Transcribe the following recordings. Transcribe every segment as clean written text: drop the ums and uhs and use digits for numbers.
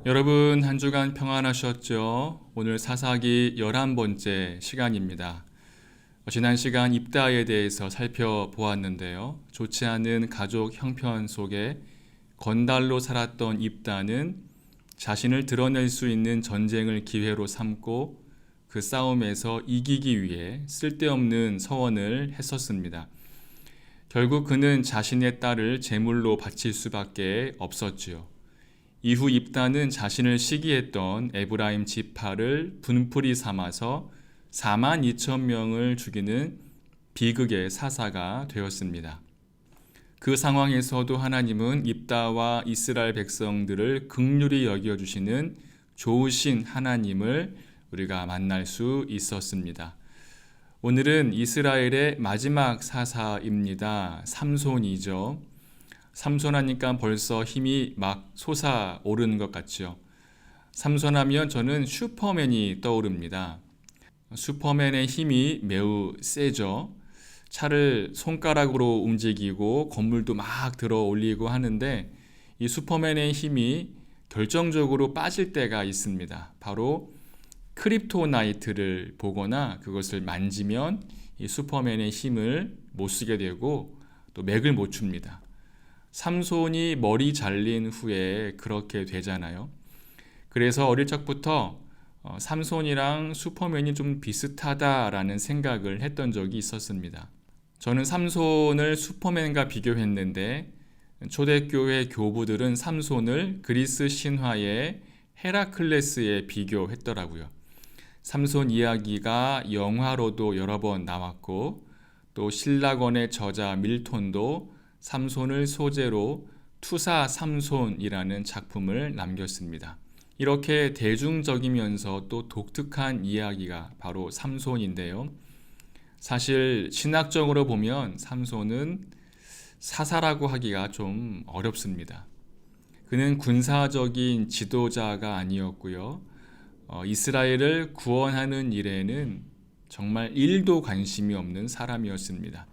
여러분 한 주간 평안하셨죠? 오늘 사사기 11번째 시간입니다. 지난 시간 입다에 대해서 살펴보았는데요. 좋지 않은 가족 형편 속에 건달로 살았던 입다는 자신을 드러낼 수 있는 전쟁을 기회로 삼고 그 싸움에서 이기기 위해 쓸데없는 서원을 했었습니다. 결국 그는 자신의 딸을 제물로 바칠 수밖에 없었지요. 이후 입다는 자신을 시기했던 에브라임 지파를 분풀이 삼아서 42,000명을 죽이는 비극의 사사가 되었습니다. 그 상황에서도 하나님은 입다와 이스라엘 백성들을 긍휼히 여겨주시는 좋으신 하나님을 우리가 만날 수 있었습니다. 오늘은 이스라엘의 마지막 사사입니다. 삼손이죠. 삼손하니까 벌써 힘이 막 솟아오르는 것 같죠. 삼손하면 저는 슈퍼맨이 떠오릅니다. 슈퍼맨의 힘이 매우 세죠. 차를 손가락으로 움직이고 건물도 막 들어 올리고 하는데 이 슈퍼맨의 힘이 결정적으로 빠질 때가 있습니다. 바로 크립토나이트를 보거나 그것을 만지면 이 슈퍼맨의 힘을 못 쓰게 되고 또 맥을 못 춥니다. 삼손이 머리 잘린 후에 그렇게 되잖아요. 그래서 어릴 적부터 삼손이랑 슈퍼맨이 좀 비슷하다라는 생각을 했던 적이 있었습니다. 저는 삼손을 슈퍼맨과 비교했는데 초대교회 교부들은 삼손을 그리스 신화의 헤라클레스에 비교했더라고요. 삼손 이야기가 영화로도 여러 번 나왔고 또 신라권의 저자 밀톤도 삼손을 소재로 투사 삼손이라는 작품을 남겼습니다. 이렇게 대중적이면서 또 독특한 이야기가 바로 삼손인데요. 사실 신학적으로 보면 삼손은 사사라고 하기가 좀 어렵습니다. 그는 군사적인 지도자가 아니었고요. 이스라엘을 구원하는 일에는 정말 1도 관심이 없는 사람이었습니다.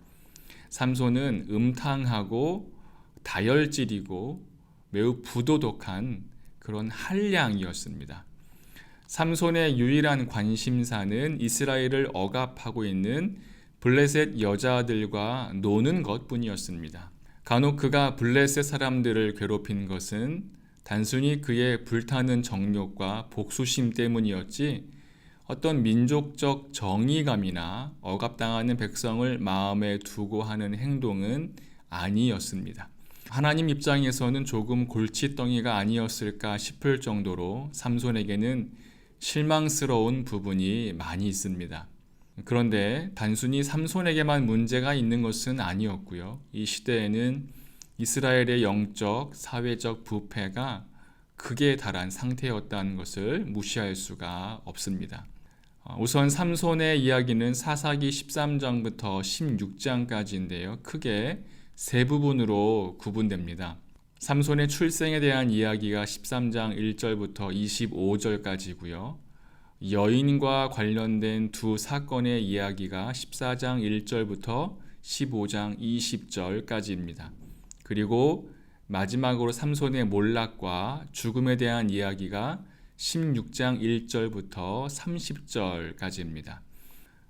삼손은 음탕하고 다혈질이고 매우 부도덕한 그런 한량이었습니다. 삼손의 유일한 관심사는 이스라엘을 억압하고 있는 블레셋 여자들과 노는 것뿐이었습니다. 간혹 그가 블레셋 사람들을 괴롭힌 것은 단순히 그의 불타는 정욕과 복수심 때문이었지 어떤 민족적 정의감이나 억압당하는 백성을 마음에 두고 하는 행동은 아니었습니다. 하나님 입장에서는 조금 골칫덩이가 아니었을까 싶을 정도로 삼손에게는 실망스러운 부분이 많이 있습니다. 그런데 단순히 삼손에게만 문제가 있는 것은 아니었고요. 이 시대에는 이스라엘의 영적, 사회적 부패가 극에 달한 상태였다는 것을 무시할 수가 없습니다. 우선 삼손의 이야기는 사사기 13장부터 16장까지인데요. 크게 세 부분으로 구분됩니다. 삼손의 출생에 대한 이야기가 13장 1절부터 25절까지고요. 여인과 관련된 두 사건의 이야기가 14장 1절부터 15장 20절까지입니다. 그리고 마지막으로 삼손의 몰락과 죽음에 대한 이야기가 16장 1절부터 30절까지입니다.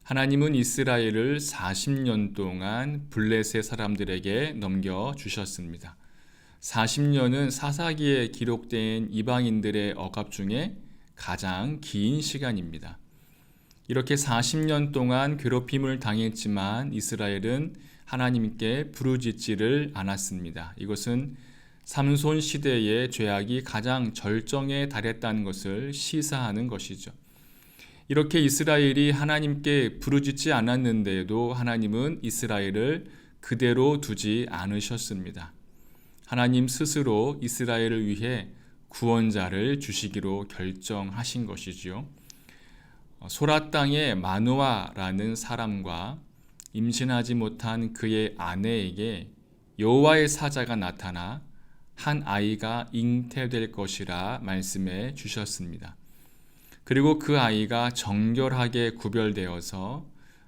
하나님은 이스라엘을 40년 동안 블레셋 사람들에게 넘겨주셨습니다. 40년은 사사기에 기록된 이방인들의 억압 중에 가장 긴 시간입니다. 이렇게 40년 동안 괴롭힘을 당했지만 이스라엘은 하나님께 부르짖지를 않았습니다. 이것은 삼손 시대의 죄악이 가장 절정에 달했다는 것을 시사하는 것이죠. 이렇게 이스라엘이 하나님께 부르짖지 않았는데도 하나님은 이스라엘을 그대로 두지 않으셨습니다. 하나님 스스로 이스라엘을 위해 구원자를 주시기로 결정하신 것이지요. 소라 땅의 마누아라는 사람과 임신하지 못한 그의 아내에게 여호와의 사자가 나타나 한 아이가 잉태될 것이라 말씀해 주셨습니다. 그리고 그 아이가 정결하게 구별되어서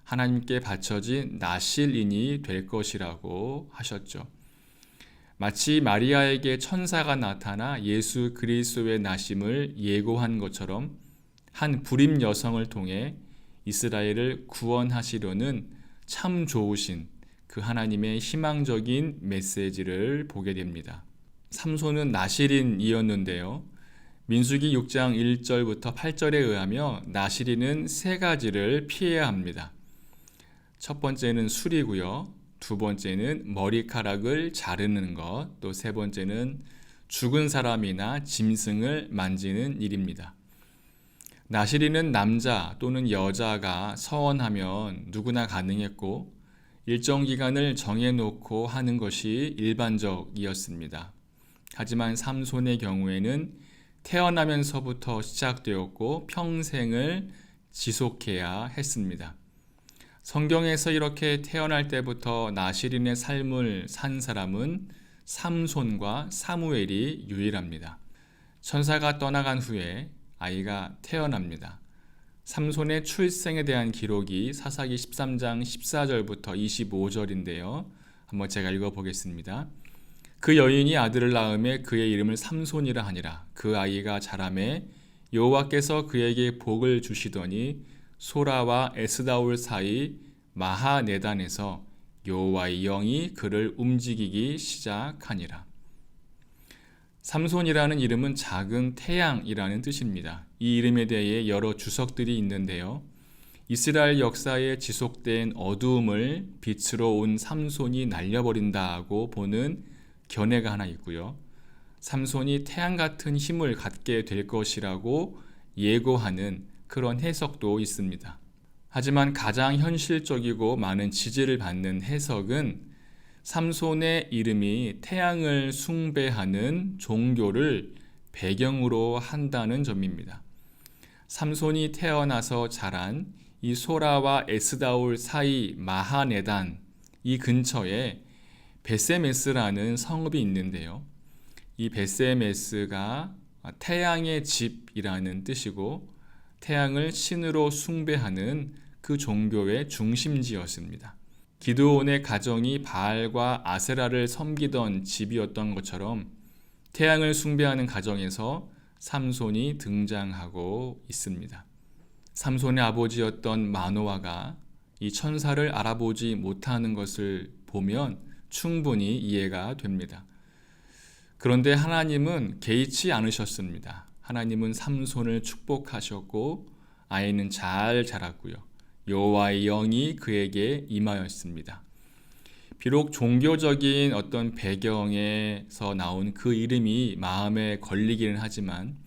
하나님께 바쳐진 나실인이 될 것이라고 하셨죠. 마치 마리아에게 천사가 나타나 예수 그리스도의 나심을 예고한 것처럼 한 불임 여성을 통해 이스라엘을 구원하시려는 참 좋으신 그 하나님의 희망적인 메시지를 보게 됩니다. 삼손은 나실인이었는데요. 민수기 6장 1절부터 8절에 의하며 나실인은 세 가지를 피해야 합니다. 첫 번째는 술이고요. 두 번째는 머리카락을 자르는 것, 또 세 번째는 죽은 사람이나 짐승을 만지는 일입니다. 나실인은 남자 또는 여자가 서원하면 누구나 가능했고 일정 기간을 정해놓고 하는 것이 일반적이었습니다. 하지만 삼손의 경우에는 태어나면서부터 시작되었고 평생을 지속해야 했습니다. 성경에서 이렇게 태어날 때부터 나실인의 삶을 산 사람은 삼손과 사무엘이 유일합니다. 천사가 떠나간 후에 아이가 태어납니다. 삼손의 출생에 대한 기록이 사사기 13장 14절부터 25절인데요. 한번 제가 읽어보겠습니다. 그 여인이 아들을 낳음에 그의 이름을 삼손이라 하니라. 그 아이가 자라매 여호와께서 그에게 복을 주시더니 소라와 에스다올 사이 마하네단에서 여호와의 영이 그를 움직이기 시작하니라. 삼손이라는 이름은 작은 태양이라는 뜻입니다. 이 이름에 대해 여러 주석들이 있는데요. 이스라엘 역사에 지속된 어두움을 빛으로 온 삼손이 날려버린다고 보는 견해가 하나 있고요. 삼손이 태양 같은 힘을 갖게 될 것이라고 예고하는 그런 해석도 있습니다. 하지만 가장 현실적이고 많은 지지를 받는 해석은 삼손의 이름이 태양을 숭배하는 종교를 배경으로 한다는 점입니다. 삼손이 태어나서 자란 이 소라와 에스다올 사이 마하네단 이 근처에 베세메스라는 성읍이 있는데요. 이 베세메스가 태양의 집이라는 뜻이고 태양을 신으로 숭배하는 그 종교의 중심지였습니다. 기드온의 가정이 바알과 아세라를 섬기던 집이었던 것처럼 태양을 숭배하는 가정에서 삼손이 등장하고 있습니다. 삼손의 아버지였던 마노아가 이 천사를 알아보지 못하는 것을 보면 충분히 이해가 됩니다. 그런데 하나님은 개의치 않으셨습니다. 하나님은 삼손을 축복하셨고 아이는 잘 자랐고요. 여호와의 영이 그에게 임하였습니다. 비록 종교적인 어떤 배경에서 나온 그 이름이 마음에 걸리기는 하지만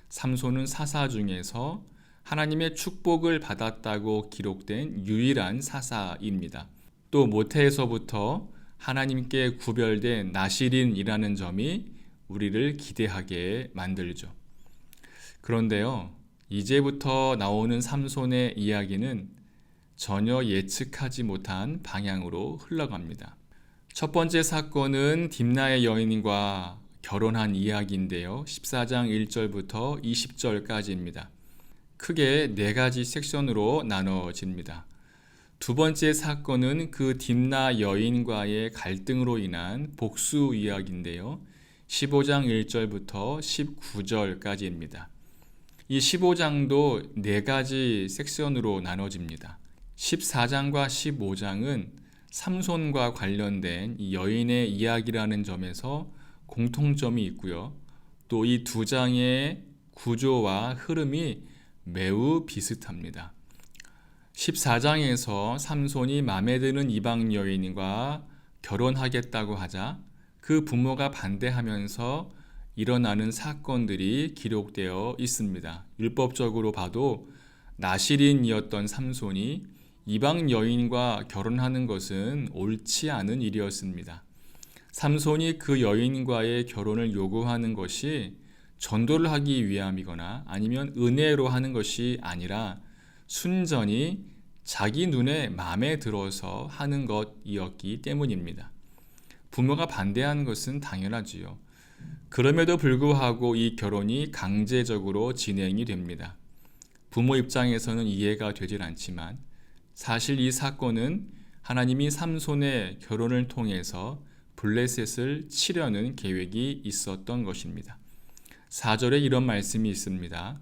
삼손은 사사 중에서 하나님의 축복을 받았다고 기록된 유일한 사사입니다. 또 모태에서부터 하나님께 구별된 나실인이라는 점이 우리를 기대하게 만들죠. 그런데요, 이제부터 나오는 삼손의 이야기는 전혀 예측하지 못한 방향으로 흘러갑니다. 첫 번째 사건은 딥나의 여인과 결혼한 이야기인데요. 14장 1절부터 20절까지입니다. 크게 네 가지 섹션으로 나눠집니다. 두 번째 사건은 그 딥나 여인과의 갈등으로 인한 복수 이야기인데요. 15장 1절부터 19절까지입니다. 이 15장도 네 가지 섹션으로 나눠집니다. 14장과 15장은 삼손과 관련된 이 여인의 이야기라는 점에서 공통점이 있고요. 또 이 두 장의 구조와 흐름이 매우 비슷합니다. 14장에서 삼손이 마음에 드는 이방 여인과 결혼하겠다고 하자 그 부모가 반대하면서 일어나는 사건들이 기록되어 있습니다. 율법적으로 봐도 나실인이었던 삼손이 이방 여인과 결혼하는 것은 옳지 않은 일이었습니다. 삼손이 그 여인과의 결혼을 요구하는 것이 전도를 하기 위함이거나 아니면 은혜로 하는 것이 아니라 순전히 자기 눈에 마음에 들어서 하는 것이었기 때문입니다. 부모가 반대한 것은 당연하지요. 그럼에도 불구하고 이 결혼이 강제적으로 진행이 됩니다. 부모 입장에서는 이해가 되질 않지만 사실 이 사건은 하나님이 삼손의 결혼을 통해서 블레셋을 치려는 계획이 있었던 것입니다. 4절에 이런 말씀이 있습니다.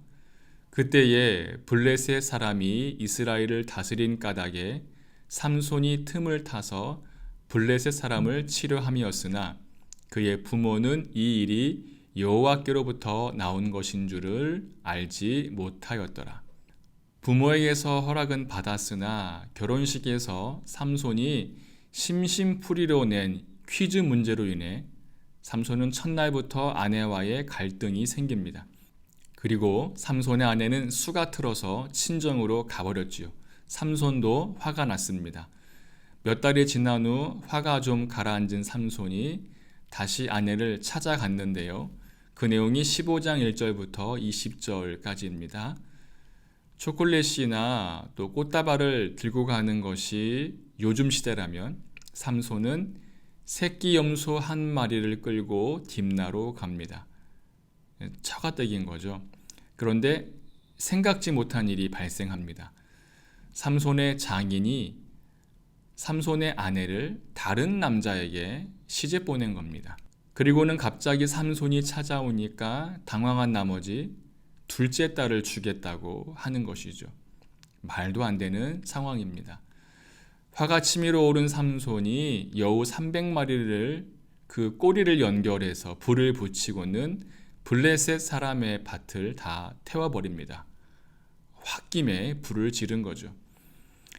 그때에 블레셋 사람이 이스라엘을 다스린 까닭에 삼손이 틈을 타서 블레셋 사람을 치려 함이었으나 그의 부모는 이 일이 여호와께로부터 나온 것인 줄을 알지 못하였더라. 부모에게서 허락은 받았으나 결혼식에서 삼손이 심심풀이로 낸 퀴즈 문제로 인해 삼손은 첫날부터 아내와의 갈등이 생깁니다. 그리고 삼손의 아내는 수가 틀어서 친정으로 가버렸지요. 삼손도 화가 났습니다. 몇 달이 지난 후 화가 좀 가라앉은 삼손이 다시 아내를 찾아갔는데요. 그 내용이 15장 1절부터 20절까지입니다. 초콜릿이나 또 꽃다발을 들고 가는 것이 요즘 시대라면 삼손은 새끼 염소 한 마리를 끌고 딥나로 갑니다. 처가댁인 거죠. 그런데 생각지 못한 일이 발생합니다. 삼손의 장인이 삼손의 아내를 다른 남자에게 시집 보낸 겁니다. 그리고는 갑자기 삼손이 찾아오니까 당황한 나머지 둘째 딸을 주겠다고 하는 것이죠. 말도 안 되는 상황입니다. 화가 치밀어 오른 삼손이 여우 300마리를 그 꼬리를 연결해서 불을 붙이고는 블레셋 사람의 밭을 다 태워버립니다. 홧김에 불을 지른 거죠.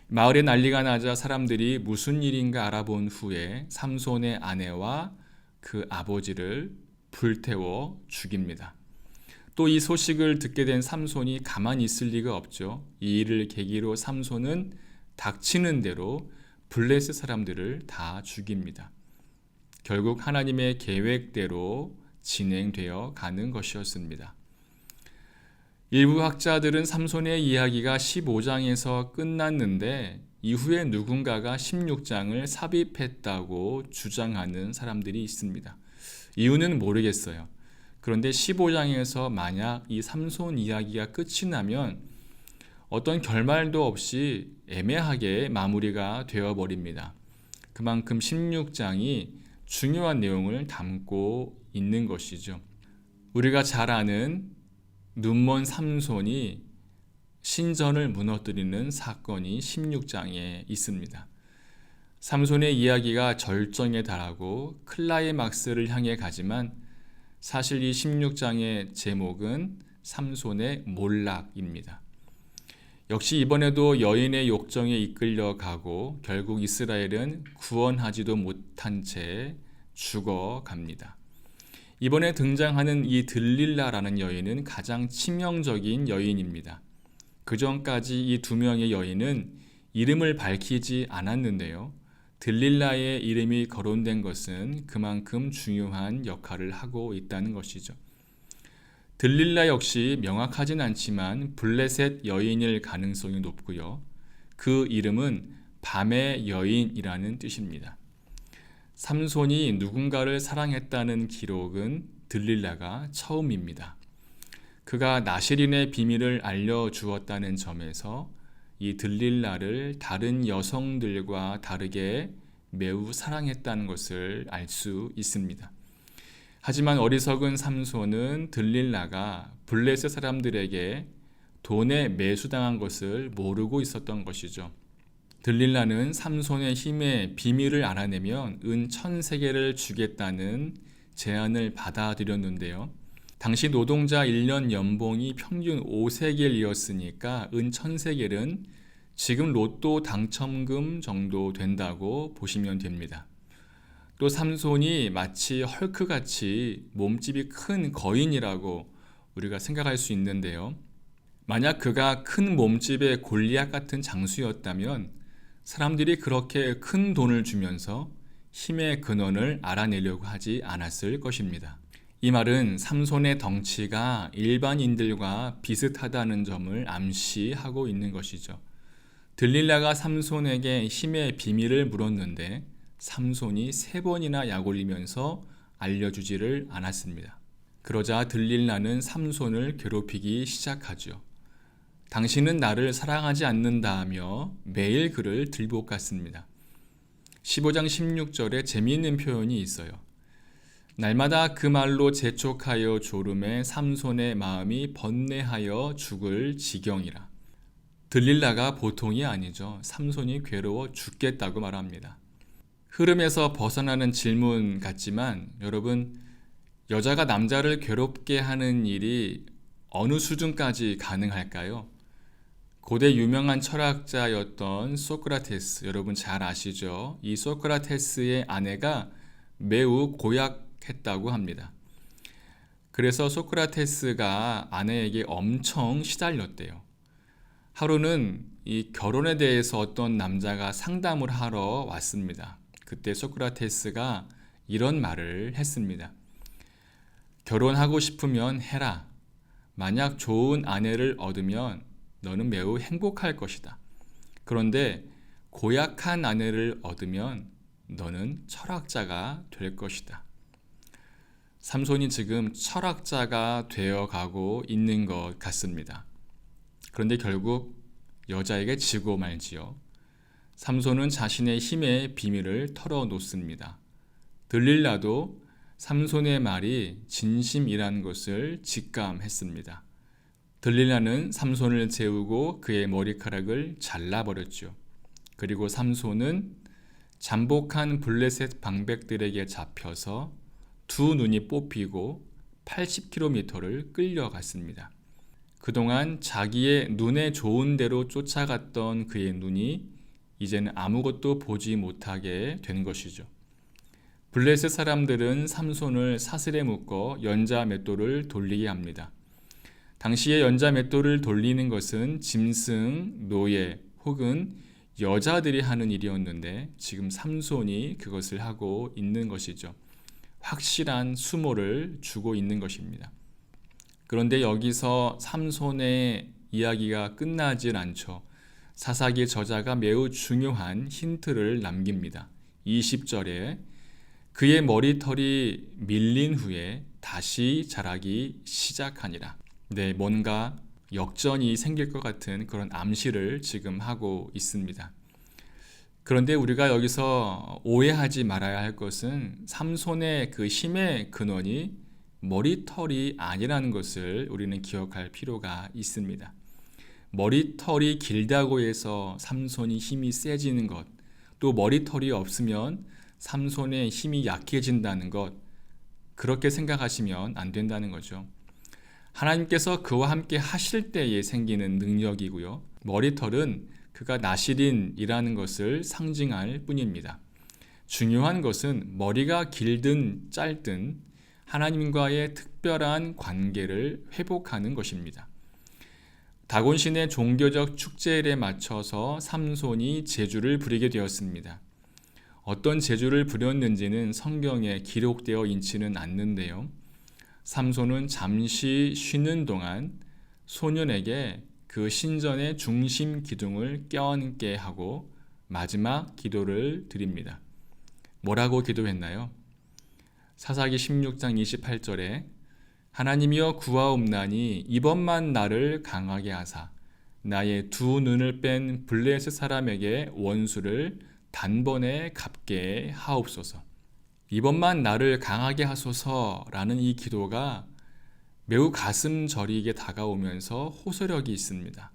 마을에 난리가 나자 사람들이 무슨 일인가 알아본 후에 삼손의 아내와 그 아버지를 불태워 죽입니다. 또 이 소식을 듣게 된 삼손이 가만히 있을 리가 없죠. 이 일을 계기로 삼손은 닥치는 대로 블레셋 사람들을 다 죽입니다. 결국 하나님의 계획대로 진행되어 가는 것이었습니다. 일부 학자들은 삼손의 이야기가 15장에서 끝났는데 이후에 누군가가 16장을 삽입했다고 주장하는 사람들이 있습니다. 이유는 모르겠어요. 그런데 15장에서 만약 이 삼손 이야기가 끝이 나면 어떤 결말도 없이 애매하게 마무리가 되어버립니다. 그만큼 16장이 중요한 내용을 담고 있는 것이죠. 우리가 잘 아는 눈먼 삼손이 신전을 무너뜨리는 사건이 16장에 있습니다. 삼손의 이야기가 절정에 달하고 클라이막스를 향해 가지만 사실 이 16장의 제목은 삼손의 몰락입니다. 역시 이번에도 여인의 욕정에 이끌려 가고 결국 이스라엘은 구원하지도 못한 채 죽어갑니다. 이번에 등장하는 이 들릴라라는 여인은 가장 치명적인 여인입니다. 그 전까지 이 두 명의 여인은 이름을 밝히지 않았는데요. 들릴라의 이름이 거론된 것은 그만큼 중요한 역할을 하고 있다는 것이죠. 들릴라 역시 명확하진 않지만 블레셋 여인일 가능성이 높고요. 그 이름은 밤의 여인이라는 뜻입니다. 삼손이 누군가를 사랑했다는 기록은 들릴라가 처음입니다. 그가 나실인의 비밀을 알려주었다는 점에서 이 들릴라를 다른 여성들과 다르게 매우 사랑했다는 것을 알 수 있습니다. 하지만 어리석은 삼손은 들릴라가 블레셋 사람들에게 돈에 매수당한 것을 모르고 있었던 것이죠. 들릴라는 삼손의 힘의 비밀을 알아내면 은 1000세겔을 주겠다는 제안을 받아들였는데요. 당시 노동자 1년 연봉이 평균 5세겔이었으니까 은 1000세겔은 지금 로또 당첨금 정도 된다고 보시면 됩니다. 또 삼손이 마치 헐크같이 몸집이 큰 거인이라고 우리가 생각할 수 있는데요. 만약 그가 큰 몸집의 골리앗 같은 장수였다면 사람들이 그렇게 큰 돈을 주면서 힘의 근원을 알아내려고 하지 않았을 것입니다. 이 말은 삼손의 덩치가 일반인들과 비슷하다는 점을 암시하고 있는 것이죠. 들릴라가 삼손에게 힘의 비밀을 물었는데 삼손이 3번이나 약올리면서 알려주지를 않았습니다. 그러자 들릴라는 삼손을 괴롭히기 시작하죠. 당신은 나를 사랑하지 않는다며 매일 그를 들볶았습니다. 15장 16절에 재미있는 표현이 있어요. 날마다 그 말로 재촉하여 졸음에 삼손의 마음이 번뇌하여 죽을 지경이라. 들릴라가 보통이 아니죠. 삼손이 괴로워 죽겠다고 말합니다. 흐름에서 벗어나는 질문 같지만 여러분, 여자가 남자를 괴롭게 하는 일이 어느 수준까지 가능할까요? 고대 유명한 철학자였던 소크라테스, 여러분 잘 아시죠? 이 소크라테스의 아내가 매우 고약했다고 합니다. 그래서 소크라테스가 아내에게 엄청 시달렸대요. 하루는 이 결혼에 대해서 어떤 남자가 상담을 하러 왔습니다. 그때 소크라테스가 이런 말을 했습니다. 결혼하고 싶으면 해라. 만약 좋은 아내를 얻으면 너는 매우 행복할 것이다. 그런데 고약한 아내를 얻으면 너는 철학자가 될 것이다. 삼손이 지금 철학자가 되어가고 있는 것 같습니다. 그런데 결국 여자에게 지고 말지요. 삼손은 자신의 힘의 비밀을 털어놓습니다. 들릴라도 삼손의 말이 진심이란 것을 직감했습니다. 들릴라는 삼손을 재우고 그의 머리카락을 잘라버렸죠. 그리고 삼손은 잠복한 블레셋 방백들에게 잡혀서 두 눈이 뽑히고 80km를 끌려갔습니다. 그동안 자기의 눈에 좋은 대로 쫓아갔던 그의 눈이 이제는 아무것도 보지 못하게 된 것이죠. 블레셋 사람들은 삼손을 사슬에 묶어 연자 맷돌을 돌리게 합니다. 당시에 연자 맷돌을 돌리는 것은 짐승, 노예 혹은 여자들이 하는 일이었는데 지금 삼손이 그것을 하고 있는 것이죠. 확실한 수모를 주고 있는 것입니다. 그런데 여기서 삼손의 이야기가 끝나질 않죠. 사사기 저자가 매우 중요한 힌트를 남깁니다. 20절에 그의 머리털이 밀린 후에 다시 자라기 시작하니라. 네, 뭔가 역전이 생길 것 같은 그런 암시를 지금 하고 있습니다. 그런데 우리가 여기서 오해하지 말아야 할 것은 삼손의 그 힘의 근원이 머리털이 아니라는 것을 우리는 기억할 필요가 있습니다. 머리털이 길다고 해서 삼손이 힘이 세지는 것, 또 머리털이 없으면 삼손의 힘이 약해진다는 것, 그렇게 생각하시면 안 된다는 거죠. 하나님께서 그와 함께 하실 때에 생기는 능력이고요. 머리털은 그가 나시린이라는 것을 상징할 뿐입니다. 중요한 것은 머리가 길든 짧든 하나님과의 특별한 관계를 회복하는 것입니다. 다곤신의 종교적 축제일에 맞춰서 삼손이 제주를 부리게 되었습니다. 어떤 제주를 부렸는지는 성경에 기록되어 있지는 않는데요. 삼손은 잠시 쉬는 동안 소년에게 그 신전의 중심 기둥을 껴안게 하고 마지막 기도를 드립니다. 뭐라고 기도했나요? 사사기 16장 28절에 하나님이여 구하옵나니 이번만 나를 강하게 하사 나의 두 눈을 뺀 블레셋 사람에게 원수를 단번에 갚게 하옵소서. 이번만 나를 강하게 하소서라는 이 기도가 매우 가슴 저리게 다가오면서 호소력이 있습니다.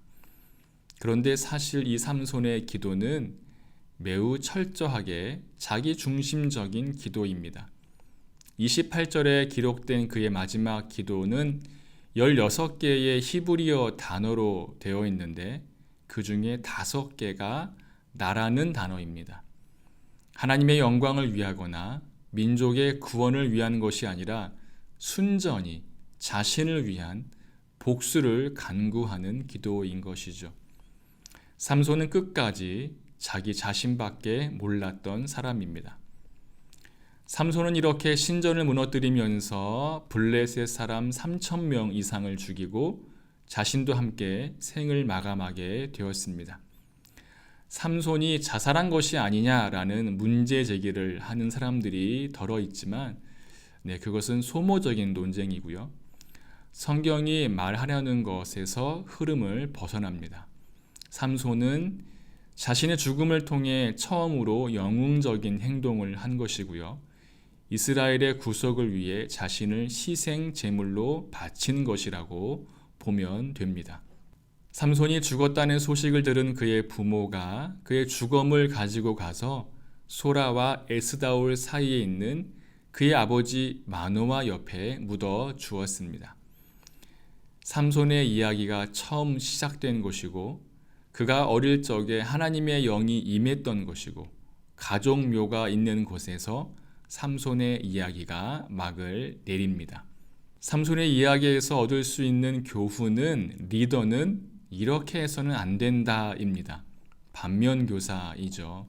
그런데 사실 이 삼손의 기도는 매우 철저하게 자기 중심적인 기도입니다. 28절에 기록된 그의 마지막 기도는 16개의 히브리어 단어로 되어 있는데 그 중에 5개가 나라는 단어입니다. 하나님의 영광을 위하거나 민족의 구원을 위한 것이 아니라 순전히 자신을 위한 복수를 간구하는 기도인 것이죠. 삼손은 끝까지 자기 자신밖에 몰랐던 사람입니다. 삼손은 이렇게 신전을 무너뜨리면서 블레셋 사람 3,000명 이상을 죽이고 자신도 함께 생을 마감하게 되었습니다. 삼손이 자살한 것이 아니냐라는 문제 제기를 하는 사람들이 덜어 있지만 그것은 소모적인 논쟁이고요. 성경이 말하려는 것에서 흐름을 벗어납니다. 삼손은 자신의 죽음을 통해 처음으로 영웅적인 행동을 한 것이고요. 이스라엘의 구속을 위해 자신을 희생 제물로 바친 것이라고 보면 됩니다. 삼손이 죽었다는 소식을 들은 그의 부모가 그의 죽음을 가지고 가서 소라와 에스다올 사이에 있는 그의 아버지 마노아 옆에 묻어 주었습니다. 삼손의 이야기가 처음 시작된 것이고 그가 어릴 적에 하나님의 영이 임했던 것이고 가족묘가 있는 곳에서 삼손의 이야기가 막을 내립니다. 삼손의 이야기에서 얻을 수 있는 교훈은 리더는 이렇게 해서는 안 된다입니다. 반면교사이죠.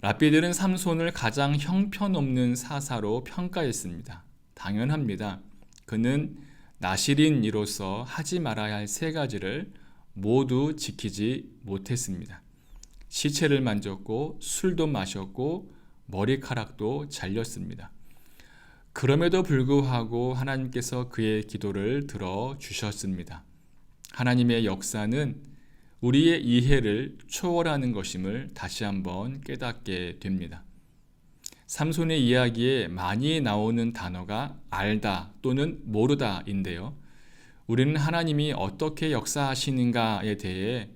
랍비들은 삼손을 가장 형편없는 사사로 평가했습니다. 당연합니다. 그는 나실인이로서 하지 말아야 할 세 가지를 모두 지키지 못했습니다. 시체를 만졌고 술도 마셨고 머리카락도 잘렸습니다. 그럼에도 불구하고 하나님께서 그의 기도를 들어주셨습니다. 하나님의 역사는 우리의 이해를 초월하는 것임을 다시 한번 깨닫게 됩니다. 삼손의 이야기에 많이 나오는 단어가 알다 또는 모르다인데요. 우리는 하나님이 어떻게 역사하시는가에 대해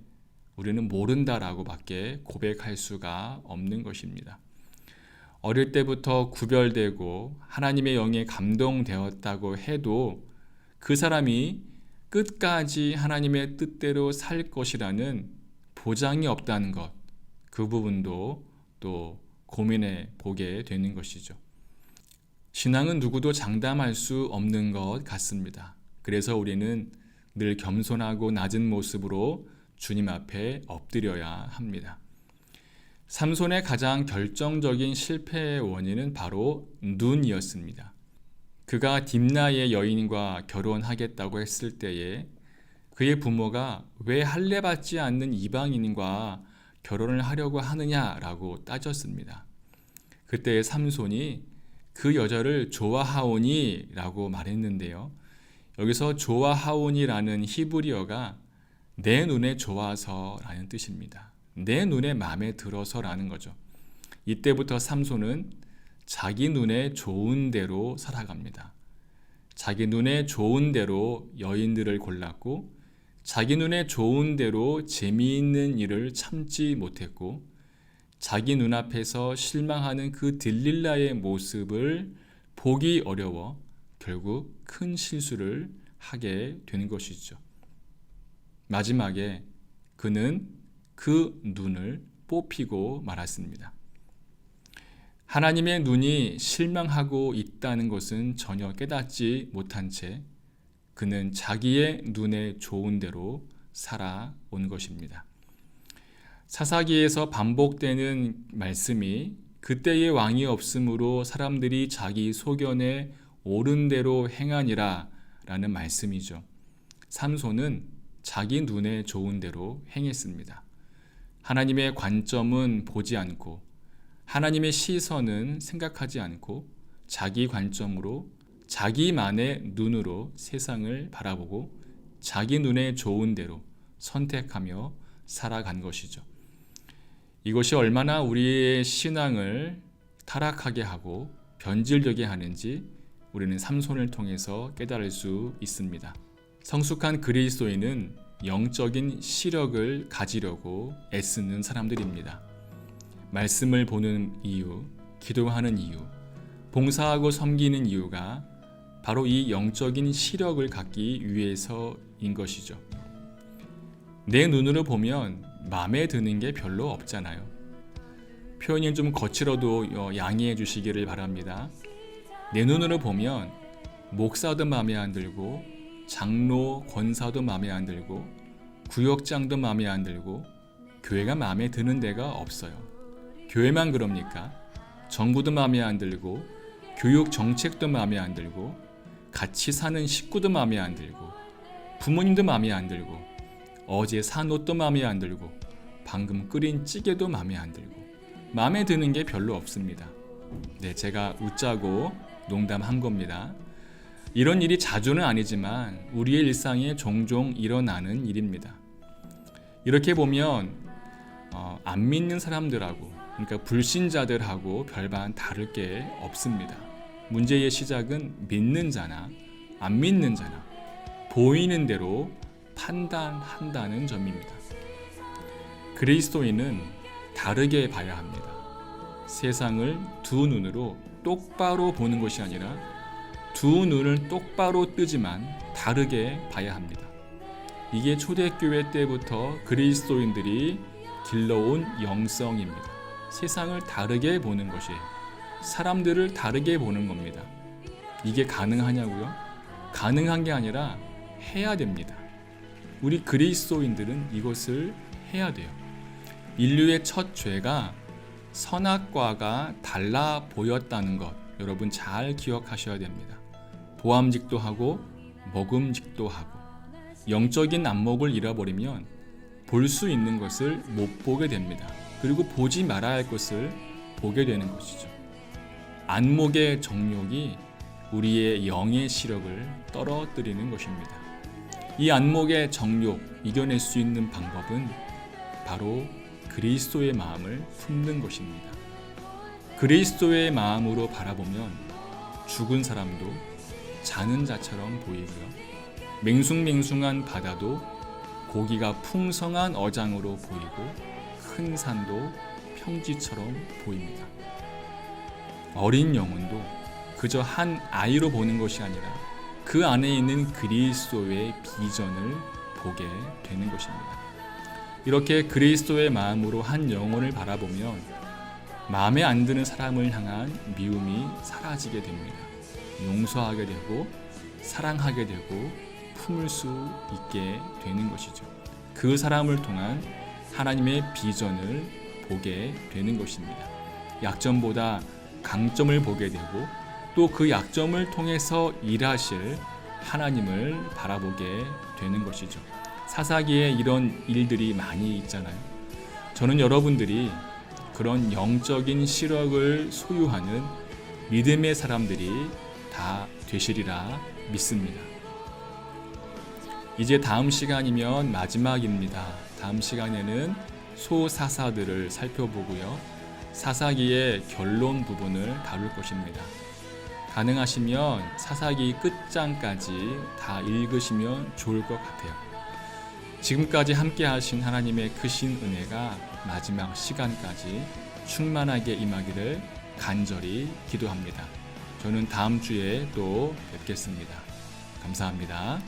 우리는 모른다라고 밖에 고백할 수가 없는 것입니다. 어릴 때부터 구별되고 하나님의 영에 감동되었다고 해도 그 사람이 끝까지 하나님의 뜻대로 살 것이라는 보장이 없다는 것, 그 부분도 또 고민해 보게 되는 것이죠. 신앙은 누구도 장담할 수 없는 것 같습니다. 그래서 우리는 늘 겸손하고 낮은 모습으로 주님 앞에 엎드려야 합니다. 삼손의 가장 결정적인 실패의 원인은 바로 눈이었습니다. 그가 딥나의 여인과 결혼하겠다고 했을 때에 그의 부모가 왜 할례받지 않는 이방인과 결혼을 하려고 하느냐라고 따졌습니다. 그때 삼손이 그 여자를 좋아하오니 라고 말했는데요. 여기서 좋아하오니라는 히브리어가 내 눈에 좋아서 라는 뜻입니다. 내 눈에 마음에 들어서 라는 거죠. 이때부터 삼손은 자기 눈에 좋은 대로 살아갑니다. 자기 눈에 좋은 대로 여인들을 골랐고 자기 눈에 좋은 대로 재미있는 일을 참지 못했고 자기 눈앞에서 실망하는 그 들릴라의 모습을 보기 어려워 결국 큰 실수를 하게 된 것이죠. 마지막에 그는 그 눈을 뽑히고 말았습니다. 하나님의 눈이 실망하고 있다는 것은 전혀 깨닫지 못한 채 그는 자기의 눈에 좋은 대로 살아온 것입니다. 사사기에서 반복되는 말씀이 그때의 왕이 없으므로 사람들이 자기 소견에 옳은 대로 행하니라 라는 말씀이죠. 삼손은 자기 눈에 좋은 대로 행했습니다. 하나님의 관점은 보지 않고 하나님의 시선은 생각하지 않고 자기 관점으로 자기만의 눈으로 세상을 바라보고 자기 눈에 좋은 대로 선택하며 살아간 것이죠. 이것이 얼마나 우리의 신앙을 타락하게 하고 변질되게 하는지 우리는 삼손을 통해서 깨달을 수 있습니다. 성숙한 그리스도인은 영적인 시력을 가지려고 애쓰는 사람들입니다. 말씀을 보는 이유, 기도하는 이유, 봉사하고 섬기는 이유가 바로 이 영적인 시력을 갖기 위해서인 것이죠. 내 눈으로 보면 마음에 드는 게 별로 없잖아요. 표현이 좀 거칠어도 양해해 주시기를 바랍니다. 내 눈으로 보면 목사도 마음에 안 들고 장로, 권사도 마음에 안 들고 구역장도 마음에 안 들고 교회가 마음에 드는 데가 없어요. 교회만 그럽니까? 정부도 마음에 안 들고 교육 정책도 마음에 안 들고 같이 사는 식구도 마음에 안 들고 부모님도 마음에 안 들고 어제 산 옷도 마음에 안 들고 방금 끓인 찌개도 마음에 안 들고 마음에 드는 게 별로 없습니다. 네, 제가 웃자고 농담한 겁니다. 이런 일이 자주는 아니지만 우리의 일상에 종종 일어나는 일입니다. 이렇게 보면 안 믿는 사람들하고, 그러니까 불신자들하고 별반 다를 게 없습니다. 문제의 시작은 믿는 자나 안 믿는 자나 보이는 대로 판단한다는 점입니다. 그리스도인은 다르게 봐야 합니다. 세상을 두 눈으로 똑바로 보는 것이 아니라 두 눈을 똑바로 뜨지만 다르게 봐야 합니다. 이게 초대교회 때부터 그리스도인들이 길러온 영성입니다. 세상을 다르게 보는 것이에요. 사람들을 다르게 보는 겁니다. 이게 가능하냐고요? 가능한 게 아니라 해야 됩니다. 우리 그리스도인들은 이것을 해야 돼요. 인류의 첫 죄가 선악과가 달라 보였다는 것, 여러분 잘 기억하셔야 됩니다. 보암직도 하고 먹음직도 하고 영적인 안목을 잃어버리면 볼 수 있는 것을 못 보게 됩니다. 그리고 보지 말아야 할 것을 보게 되는 것이죠. 안목의 정욕이 우리의 영의 시력을 떨어뜨리는 것입니다. 이 안목의 정욕 이겨낼 수 있는 방법은 바로 그리스도의 마음을 품는 것입니다. 그리스도의 마음으로 바라보면 죽은 사람도 자는 자처럼 보이고요. 맹숭맹숭한 바다도 고기가 풍성한 어장으로 보이고 큰 산도 평지처럼 보입니다. 어린 영혼도 그저 한 아이로 보는 것이 아니라 그 안에 있는 그리스도의 비전을 보게 되는 것입니다. 이렇게 그리스도의 마음으로 한 영혼을 바라보면 마음에 안 드는 사람을 향한 미움이 사라지게 됩니다. 용서하게 되고 사랑하게 되고 품을 수 있게 되는 것이죠. 그 사람을 통한 하나님의 비전을 보게 되는 것입니다. 약점보다 강점을 보게 되고 또 그 약점을 통해서 일하실 하나님을 바라보게 되는 것이죠. 사사기에 이런 일들이 많이 있잖아요. 저는 여러분들이 그런 영적인 시력을 소유하는 믿음의 사람들이 다 되시리라 믿습니다. 이제 다음 시간이면 마지막입니다. 다음 시간에는 소사사들을 살펴보고요. 사사기의 결론 부분을 다룰 것입니다. 가능하시면 사사기 끝장까지 다 읽으시면 좋을 것 같아요. 지금까지 함께 하신 하나님의 크신 은혜가 마지막 시간까지 충만하게 임하기를 간절히 기도합니다. 저는 다음 주에 또 뵙겠습니다. 감사합니다.